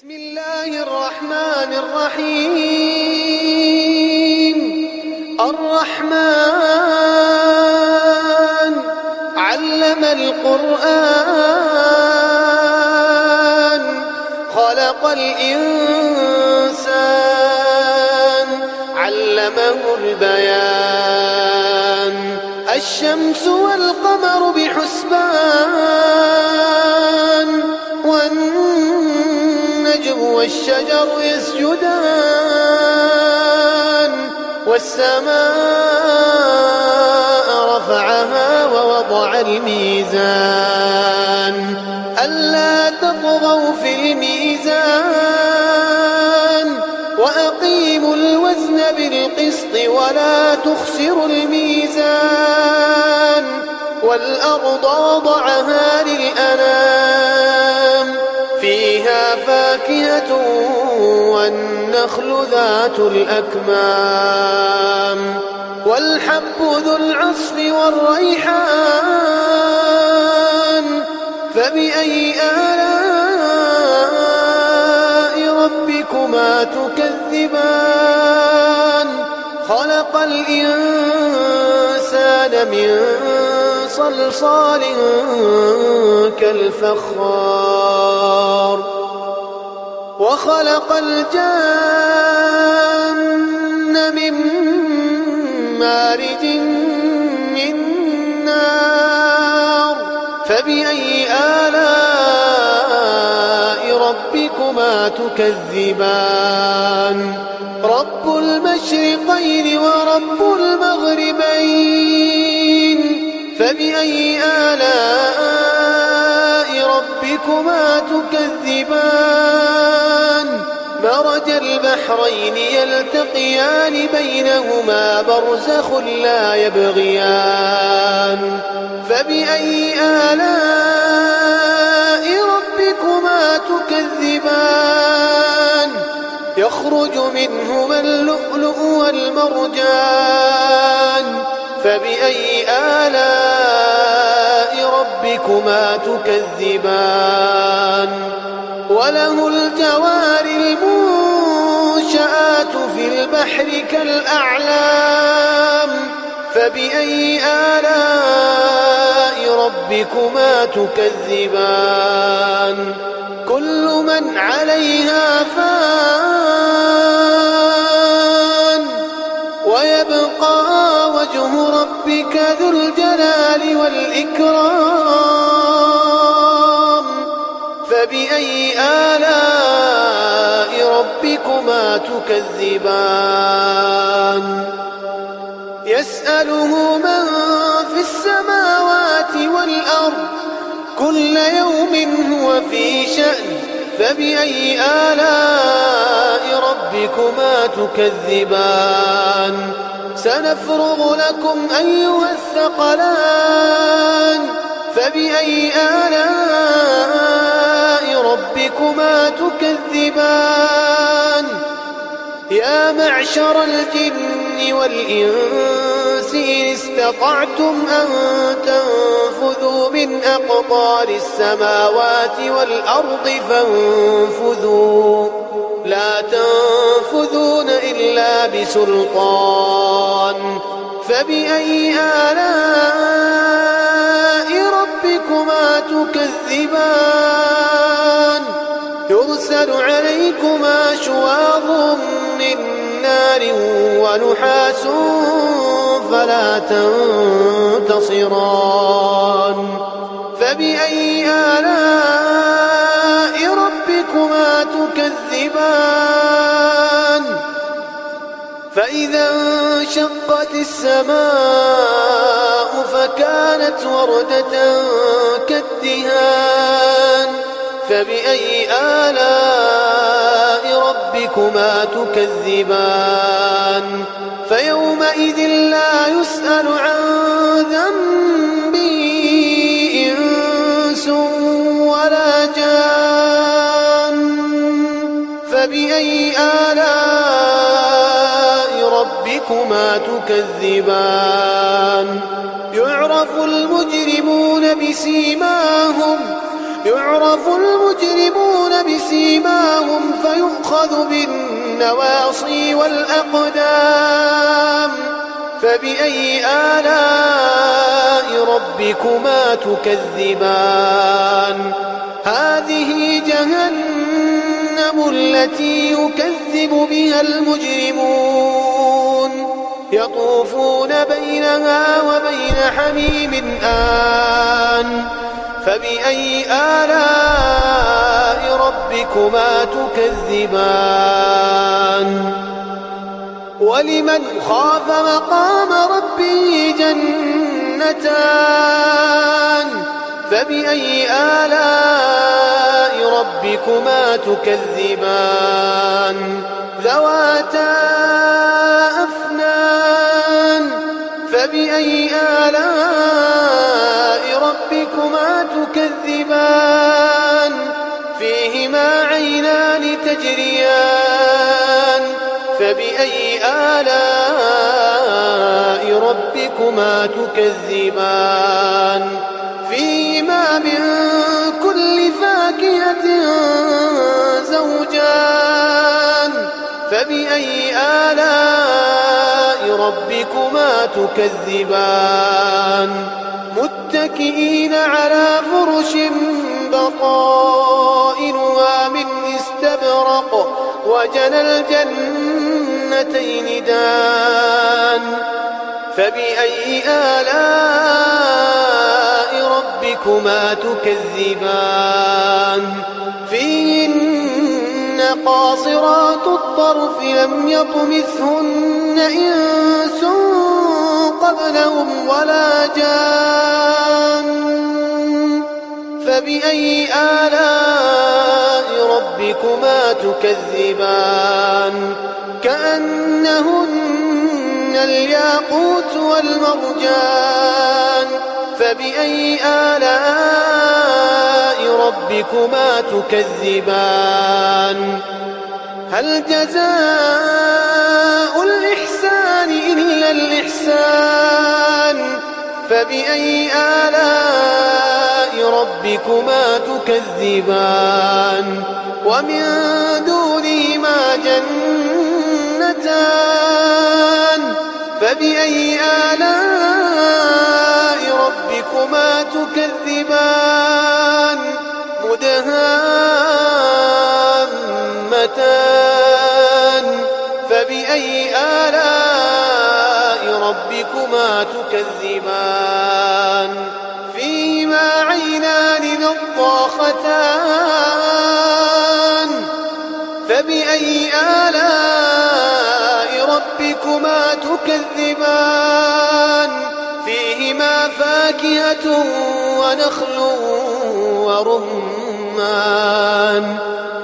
بسم الله الرحمن الرحيم. الرحمن علم القرآن خلق الإنسان علمه البيان. الشمس والقمر بحسبان والنجم والشجر يسجدان. والسماء رفعها ووضع الميزان ألا تطغوا في الميزان وأقيموا الوزن بالقسط ولا تخسروا الميزان. والأرض وضعها للأنام فيها فاكهة والنخل ذات الأكمام والحب ذو العصف والريحان. فبأي آلاء ربكما تكذبان. خلق الإنسان من صلصال كالفخار وخلق الجان من مارج من نار. فبأي آلاء ربكما تكذبان. رب المشرقين ورب المغربين. فبأي آلاء ربكما تكذبان. مرج البحرين يلتقيان بينهما برزخ لا يبغيان. فبأي آلاء ربكما تكذبان. يخرج منهما اللؤلؤ والمرجان. فبأي آلاء ربكما تكذبان. وله الجوار المنشآت في البحر كالأعلام. فبأي آلاء ربكما تكذبان. كل من عليها فان ويبقى وجه ربك ذو الجلال والإكرام. فبأي آلاء ربكما تكذبان. يسأله من في السماوات والأرض كل يوم هو في شأن. فبأي آلاء ربكما تكذبان. سنفرغ لكم أيها الثقلان. فبأي آلاء ربكما تكذبان. يا معشر الجن والإنس إن استطعتم أن تنفذوا من أقطار السماوات والأرض فانفذوا لا تنفذون إلا بسلطان. فبأي آلاء ربكما تكذبان. يرسل عليكما شواظ من نار ونحاس فلا تنتصران. فبأي آلاء ربكما تكذبان. فإذا انشقت السماء فكانت وردة كالدهان. فبأي آلاء ربكما تكذبان. فيومئذ لا يسأل عن ذنبه إنس ولا جان. فبأي آلاء ربكما تكذبان. يعرف المجرمون بسيماهم يعرف المجرمون بسيماهم فيؤخذ بالنواصي والأقدام فبأي آلاء ربكما تكذبان هذه جهنم التي يكذب بها المجرمون يطوفون بينها وبين حميم آن فبأي آلاء ربكما تكذبان ولمن خاف مقام ربه جنتان فبأي آلاء ربكما تكذبان ذواتا أفنان فبأي آلاء ربكما تكذبان فيهما عينان تجريان فبأي آلاء ربكما تكذبان فيهما من كل فاكهة زوجان فبأي آلاء ربكما تكذبان متكئين على فرش بطائنها من استبرق وجنى الجنتين دان فبأي آلاء ربكما تكذبان فيهن قاصرات الطرف لم يطمثهن إنس قبلهم ولا جان فبأي آلاء ربكما تكذبان كأنهن الياقوت والمرجان فبأي آلاء ربكما تكذبان هل جزاء الإحسان إلا الإحسان فبأي آلاء ربكما تكذبان ومن دونهما جنتان فبأي آلاء ربكما تكذبان مدهامتان فبأي آلاء ربكما تكذبان فيهما عينان نضاختان فبأي آلاء ربكما تكذبان فيهما فاكهة ونخل ورمان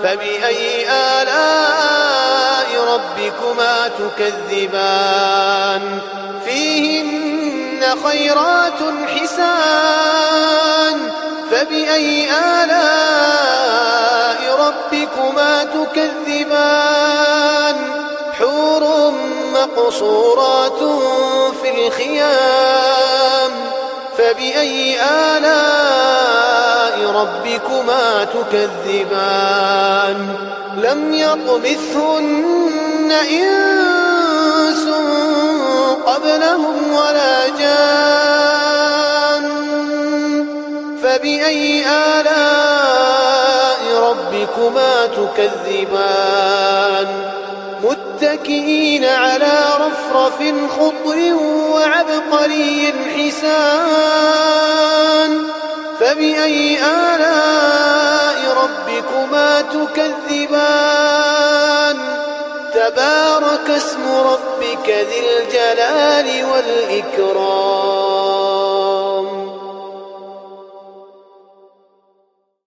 فبأي آلاء ربكما تكذبان فيهن خيرات حسان فبأي آلاء ربكما تكذبان حور مقصورات في الخيام فبأي آلاء ربكما تكذبان لم يطمثهن إنس قبلهم ولا جان فبأي آلاء ربكما تكذبان متكئين على رفرف خضر وعبقري حسان فبأي آلاء ربكما تكذبان تبارك اسم ربك ذي الجلال والإكرام